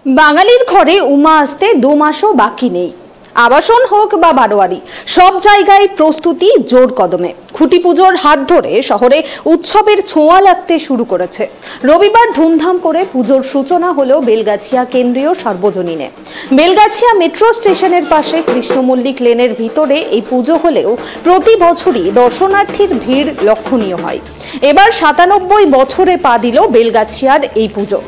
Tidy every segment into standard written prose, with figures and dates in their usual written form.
বাঙালির ঘরে উমা আসতে 2 মাসও বাকি নেই। আবাসন হোক বা বারোয়ারি, সব জায়গায় প্রস্তুতি জোর কদমে। খুঁটি পুজোর হাত ধরে শহরে উৎসবের ছোঁয়া লাগতে শুরু করেছে। রবিবার ধুমধাম করে পুজোর সূচনা হলো বেলগাছিয়া কেন্দ্রীয় সার্বজনীনে। বেলগাছিয়া মেট্রো স্টেশনের পাশে কৃষ্ণ মল্লিক লেনের ভিতরে এই পুজো হলেও প্রতি বছরই দর্শনার্থীর ভিড় লক্ষণীয় হয়। এবার 97 বছরে পা দিল বেলগাছিয়ার এই পুজো।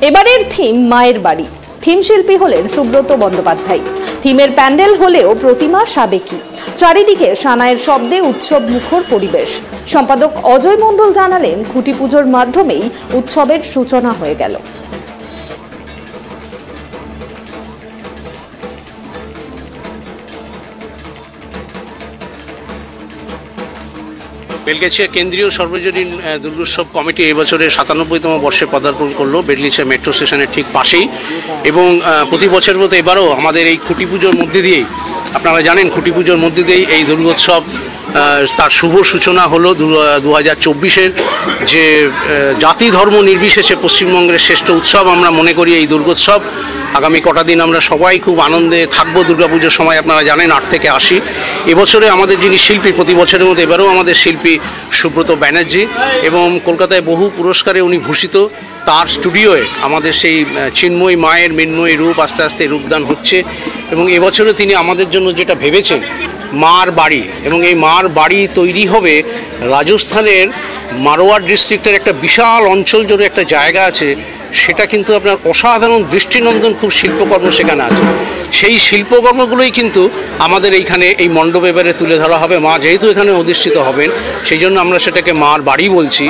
এবারের থিম মায়ের বাড়ি। থিম শিল্পী হলেন সুব্রত বন্দ্যোপাধ্যায়। থিমের প্যান্ডেল হলেও প্রতিমা সাবেকি। চারিদিকে সানাইয়ের শব্দে উৎসব মুখর পরিবেশ। সম্পাদক অজয় মণ্ডল জানালেন, খুঁটি পুজোর মাধ্যমেই উৎসবের সূচনা হয়ে গেল। বেলগাছিয়া কেন্দ্রীয় সর্বজনীন দুর্গোৎসব কমিটি এবছরের 97তম বর্ষে পদার্পণ করলো বেলগাছিয়া মেট্রো স্টেশনের ঠিক পাশেই। এবং প্রতি বছরের মতো এবারও আমাদের এই খুঁটি পুজোর মধ্যে দিয়েই, আপনারা জানেন খুঁটি পুজোর মধ্যে দিয়েই এই দুর্গোৎসব তার শুভ সূচনা হলো 2024-এর যে জাতি ধর্ম নির্বিশেষে পশ্চিমবঙ্গের শ্রেষ্ঠ উৎসব আমরা মনে করি এই দুর্গোৎসব। আগামী কটা দিন আমরা সবাই খুব আনন্দে থাকবো। দুর্গাপুজোর সময় আপনারা জানেন 8 থেকে 80। এবছরে আমাদের যিনি শিল্পী, প্রতি বছরের মতো এবারেও আমাদের শিল্পী সুব্রত ব্যানার্জি, এবং কলকাতায় বহু পুরস্কারে উনি ভূষিত। তার স্টুডিওয়ে আমাদের সেই চিন্ময়ী মায়ের মৃন্ময়ী রূপ আস্তে আস্তে রূপদান হচ্ছে। এবং এবছরে তিনি আমাদের জন্য যেটা ভেবেছেন, মার বাড়ি, এবং এই মার বাড়ি তৈরি হবে রাজস্থানের মারোয়ার ডিস্ট্রিক্টের একটা বিশাল অঞ্চল জুড়ে একটা জায়গা আছে। সেটা কিন্তু আপনার অসাধারণ দৃষ্টিনন্দন খুব শিল্পকর্ম সেখানে আছে। সেই শিল্পকর্মগুলোই কিন্তু আমাদের এইখানে এই মণ্ডপে এবারে তুলে ধরা হবে। মা যেহেতু এখানে অধিষ্ঠিত হবেন, সেই জন্য আমরা সেটাকে মার বাড়ি বলছি।